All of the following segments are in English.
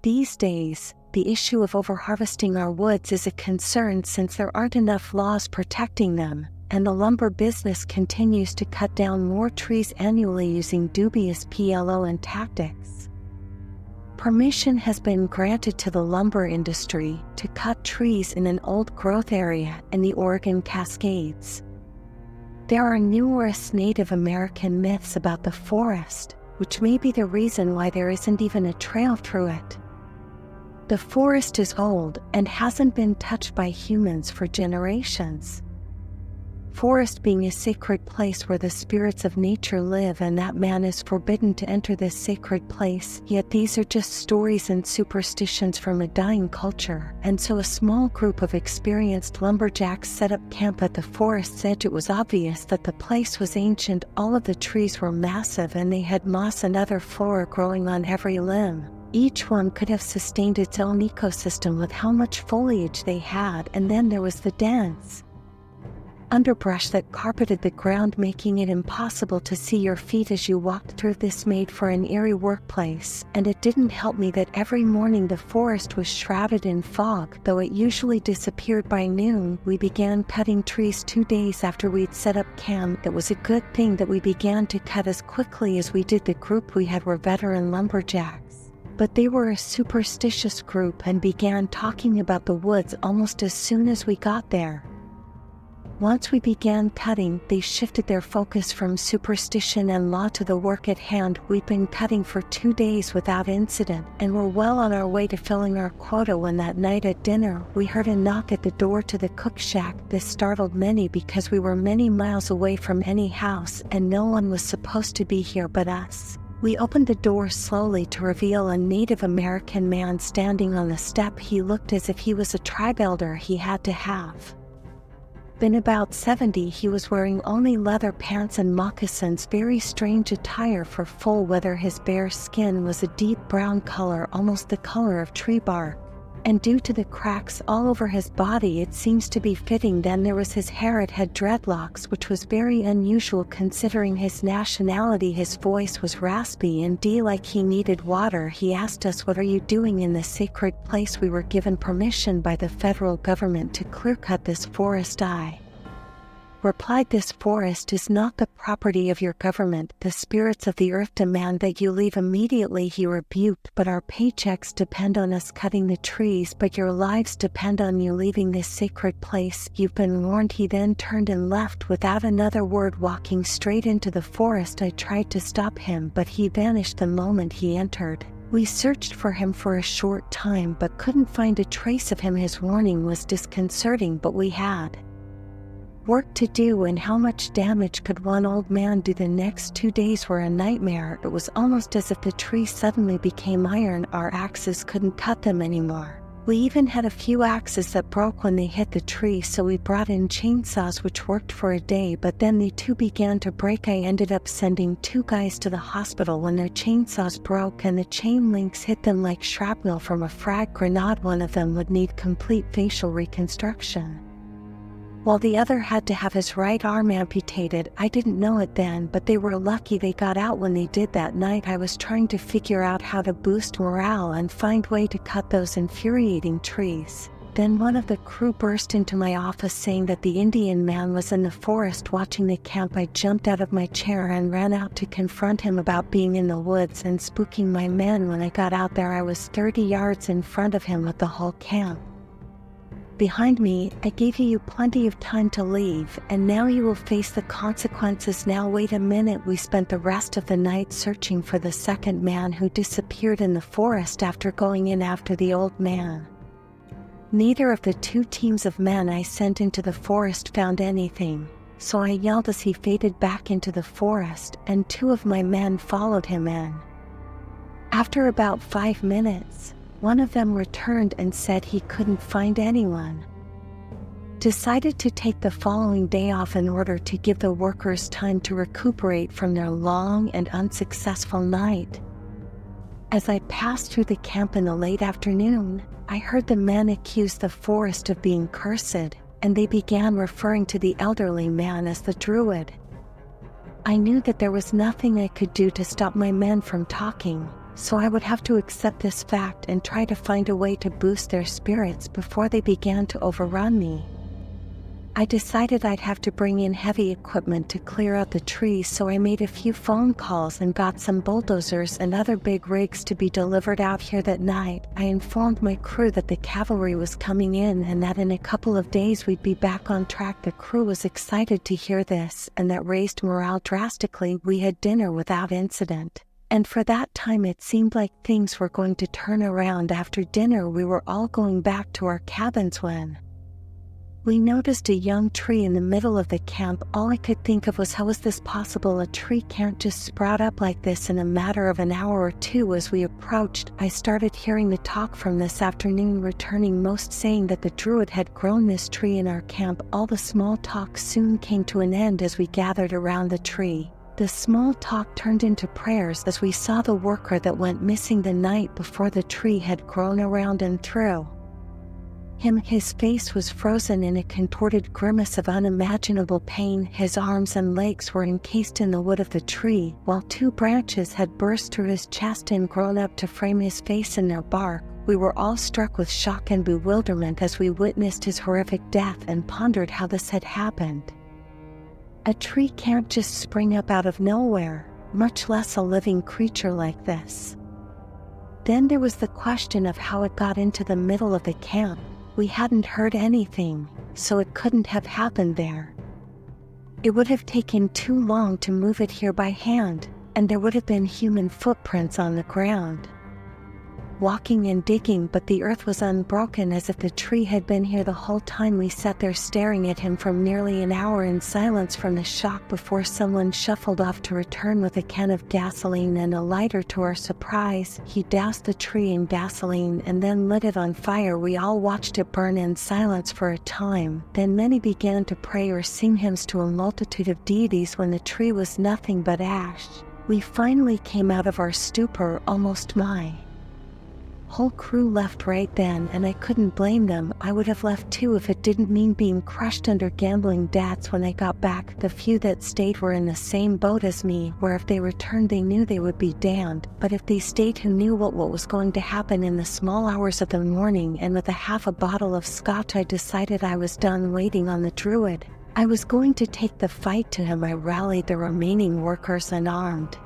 These days, the issue of overharvesting our woods is a concern since there aren't enough laws protecting them, and the lumber business continues to cut down more trees annually using dubious PLO tactics. Permission has been granted to the lumber industry to cut trees in an old-growth area in the Oregon Cascades. There are numerous Native American myths about the forest, which may be the reason why there isn't even a trail through it. The forest is old and hasn't been touched by humans for generations. Forest being a sacred place where the spirits of nature live, and that man is forbidden to enter this sacred place, yet these are just stories and superstitions from a dying culture, and so a small group of experienced lumberjacks set up camp at the forest's edge. It was obvious that the place was ancient. All of the trees were massive and they had moss and other flora growing on every limb. Each one could have sustained its own ecosystem with how much foliage they had, and then there was the dense underbrush that carpeted the ground, making it impossible to see your feet as you walked through. This made for an eerie workplace, and it didn't help me that every morning the forest was shrouded in fog, though it usually disappeared by noon. We began cutting trees 2 days after we'd set up camp. It was a good thing that we began to cut as quickly as we did. The group we had were veteran lumberjacks, but they were a superstitious group and began talking about the woods almost as soon as we got there. Once we began cutting, they shifted their focus from superstition and law to the work at hand. We'd been cutting for 2 days without incident, and were well on our way to filling our quota when that night at dinner, we heard a knock at the door to the cook shack. This startled many because we were many miles away from any house, and no one was supposed to be here but us. We opened the door slowly to reveal a Native American man standing on the step. He looked as if he was a tribe elder. He had to have been about 70. He was wearing only leather pants and moccasins, very strange attire for full weather. His bare skin was a deep brown color, almost the color of tree bark, and due to the cracks all over his body it seems to be fitting. Then there was his hair. It had dreadlocks, which was very unusual considering his nationality. His voice was raspy and like he needed water. He asked us, "What are you doing in this sacred place?" We were given permission by the federal government to clear-cut this forest. I replied, "This forest is not the property of your government. The spirits of the earth demand that you leave immediately." He rebuked, "But our paychecks depend on us cutting the trees, but your lives depend on you leaving this sacred place. You've been warned." He then turned and left without another word, walking straight into the forest. I tried to stop him, but he vanished the moment he entered. We searched for him for a short time but couldn't find a trace of him. His warning was disconcerting, but we had work to do, and how much damage could one old man do? The next 2 days were a nightmare. It was almost as if the trees suddenly became iron. Our axes couldn't cut them anymore. We even had a few axes that broke when they hit the tree, so we brought in chainsaws, which worked for a day, but then they too began to break. I ended up sending 2 guys to the hospital when their chainsaws broke and the chain links hit them like shrapnel from a frag grenade. One of them would need complete facial reconstruction, while the other had to have his right arm amputated. I didn't know it then, but they were lucky they got out when they did. That night I was trying to figure out how to boost morale and find way to cut those infuriating trees. Then one of the crew burst into my office saying that the Indian man was in the forest watching the camp. I jumped out of my chair and ran out to confront him about being in the woods and spooking my men. When I got out there, I was 30 yards in front of him with the whole camp behind me. "I gave you plenty of time to leave, and now you will face the consequences." Now wait a minute. We spent the rest of the night searching for the second man who disappeared in the forest after going in after the old man. Neither of the 2 teams of men I sent into the forest found anything, so I yelled as he faded back into the forest, and 2 of my men followed him in. After about 5 minutes, one of them returned and said he couldn't find anyone. Decided to take the following day off in order to give the workers time to recuperate from their long and unsuccessful night. As I passed through the camp in the late afternoon, I heard the men accuse the forest of being cursed, and they began referring to the elderly man as the druid. I knew that there was nothing I could do to stop my men from talking, so I would have to accept this fact and try to find a way to boost their spirits before they began to overrun me. I decided I'd have to bring in heavy equipment to clear out the trees, so I made a few phone calls and got some bulldozers and other big rigs to be delivered out here that night. I informed my crew that the cavalry was coming in and that in a couple of days we'd be back on track. The crew was excited to hear this, and that raised morale drastically. We had dinner without incident, and for that time it seemed like things were going to turn around. After dinner we were all going back to our cabins when we noticed a young tree in the middle of the camp. All I could think of was, how is this possible? A tree can't just sprout up like this in a matter of an hour or two. As we approached, I started hearing the talk from this afternoon returning, most saying that the druid had grown this tree in our camp. All the small talk soon came to an end as we gathered around the tree. The small talk turned into prayers as we saw the worker that went missing the night before the tree had grown around and through him. His face was frozen in a contorted grimace of unimaginable pain. His arms and legs were encased in the wood of the tree, while 2 branches had burst through his chest and grown up to frame his face in their bark. We were all struck with shock and bewilderment as we witnessed his horrific death and pondered how this had happened. A tree can't just spring up out of nowhere, much less a living creature like this. Then there was the question of how it got into the middle of the camp. We hadn't heard anything, so it couldn't have happened there. It would have taken too long to move it here by hand, and there would have been human footprints on the ground, walking and digging, but the earth was unbroken, as if the tree had been here the whole time. We sat there staring at him for nearly an hour in silence from the shock before someone shuffled off to return with a can of gasoline and a lighter. To our surprise, he doused the tree in gasoline and then lit it on fire. We all watched it burn in silence for a time. Then many began to pray or sing hymns to a multitude of deities. When the tree was nothing but ash, we finally came out of our stupor. Almost my whole crew left right then, and I couldn't blame them. I would have left too if it didn't mean being crushed under gambling debts when I got back. The few that stayed were in the same boat as me, where if they returned they knew they would be damned, but if they stayed, who knew what was going to happen? In the small hours of the morning, and with a half a bottle of scotch, I decided I was done waiting on the druid. I was going to take the fight to him. I rallied the remaining workers, unarmed,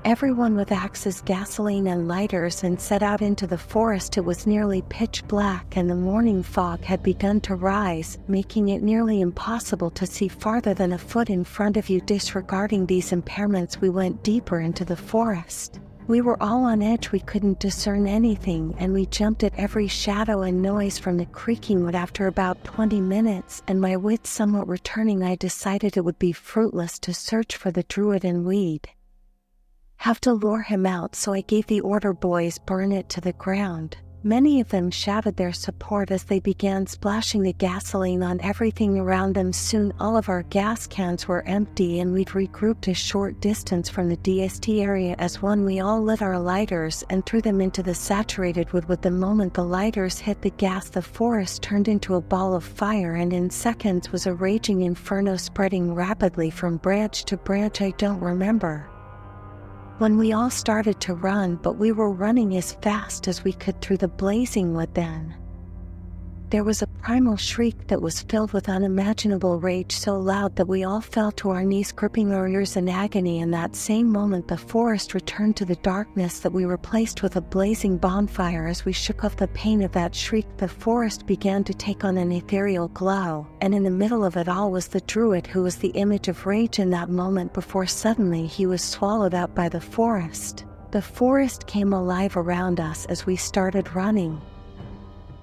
everyone with axes, gasoline and lighters, and set out into the forest. It was nearly pitch black and the morning fog had begun to rise, making it nearly impossible to see farther than a foot in front of you. Disregarding these impairments, we went deeper into the forest. We were all on edge. We couldn't discern anything, and we jumped at every shadow and noise from the creaking wood. After about 20 minutes, and my wits somewhat returning, I decided it would be fruitless to search for the druid, and we'd have to lure him out, so I gave the order, boys, burn it to the ground. Many of them shouted their support as they began splashing the gasoline on everything around them. Soon all of our gas cans were empty, and we'd regrouped a short distance from the DST area. As one, we all lit our lighters and threw them into the saturated wood. With the moment the lighters hit the gas, the forest turned into a ball of fire, and in seconds was a raging inferno, spreading rapidly from branch to branch. I don't remember when we all started to run, but we were running as fast as we could through the blazing wood. Then there was a primal shriek that was filled with unimaginable rage, so loud that we all fell to our knees, gripping our ears in agony. In that same moment, the forest returned to the darkness that we replaced with a blazing bonfire. As we shook off the pain of that shriek, the forest began to take on an ethereal glow, and in the middle of it all was the druid, who was the image of rage in that moment, before suddenly he was swallowed up by the forest. The forest came alive around us as we started running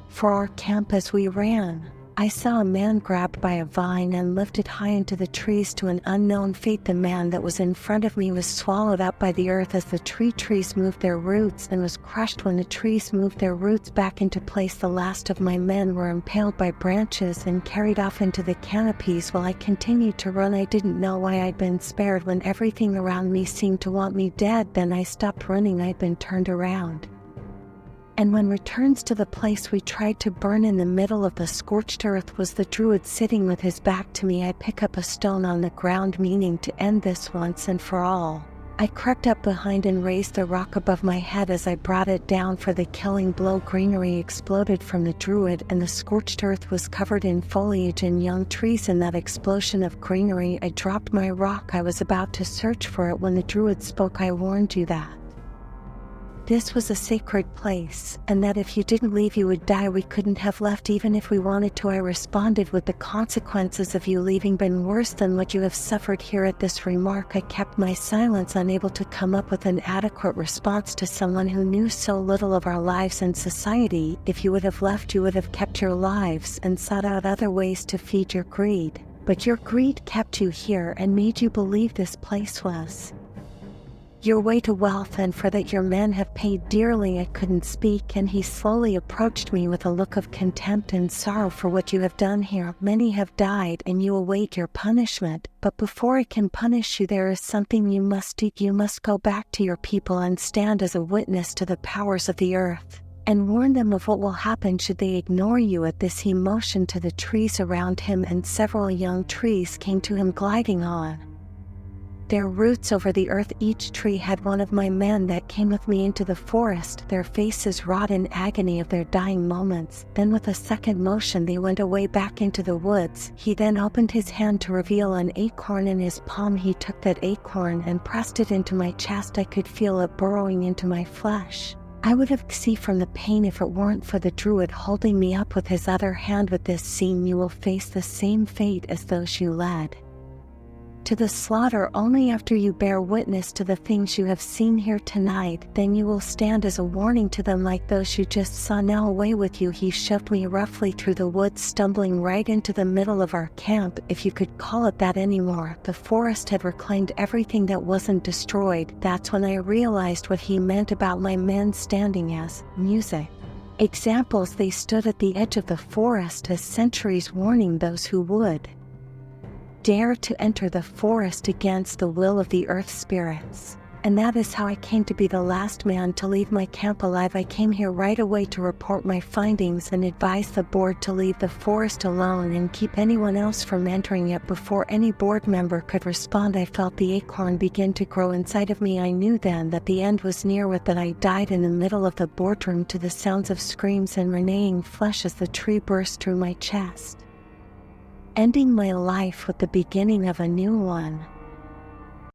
for our camp. As we ran, I saw a man grabbed by a vine and lifted high into the trees to an unknown fate. The man that was in front of me was swallowed up by the earth as the trees moved their roots, and was crushed when the trees moved their roots back into place. The last of my men were impaled by branches and carried off into the canopies while I continued to run. I didn't know why I'd been spared when everything around me seemed to want me dead. Then I stopped running. I'd been turned around, and when returns to the place we tried to burn, in the middle of the scorched earth was the druid sitting with his back to me. I pick up a stone on the ground, meaning to end this once and for all. I crept up behind and raised the rock above my head as I brought it down for the killing blow. Greenery exploded from the druid and the scorched earth was covered in foliage and young trees. In that explosion of greenery, I dropped my rock. I was about to search for it when the druid spoke. I warned you that this was a sacred place, and that if you didn't leave you would die. We couldn't have left even if we wanted to. I responded with the consequences of you leaving been worse than what you have suffered here. At this remark I kept my silence, unable to come up with an adequate response to someone who knew so little of our lives and society. If you would have left, you would have kept your lives and sought out other ways to feed your greed. But your greed kept you here and made you believe this place was your way to wealth, and for that your men have paid dearly. I couldn't speak, and he slowly approached me with a look of contempt and sorrow. For what you have done here, many have died, and you await your punishment. But before I can punish you, there is something you must do. You must go back to your people and stand as a witness to the powers of the earth, and warn them of what will happen should they ignore you. At this he motioned to the trees around him, and several young trees came to him, gliding on their roots over the earth. Each tree had one of my men that came with me into the forest, their faces wrought in agony of their dying moments. Then with a second motion they went away back into the woods. He then opened his hand to reveal an acorn in his palm. He took that acorn and pressed it into my chest. I could feel it burrowing into my flesh. I would have ceased from the pain if it weren't for the druid holding me up with his other hand. With this scene you will face the same fate as those you led to the slaughter. Only after you bear witness to the things you have seen here tonight, then you will stand as a warning to them, like those you just saw. Now away with you. He shoved me roughly through the woods, stumbling right into the middle of our camp, if you could call it that anymore. The forest had reclaimed everything that wasn't destroyed. That's when I realized what he meant about my men standing as music examples. They stood at the edge of the forest as sentries, warning those who would dare to enter the forest against the will of the earth spirits. And that is how I came to be the last man to leave my camp alive. I came here right away to report my findings and advise the board to leave the forest alone and keep anyone else from entering it. Before any board member could respond, I felt the acorn begin to grow inside of me. I knew then that the end was near. With that I died in the middle of the boardroom to the sounds of screams and reneging flesh as the tree burst through my chest, ending my life with the beginning of a new one.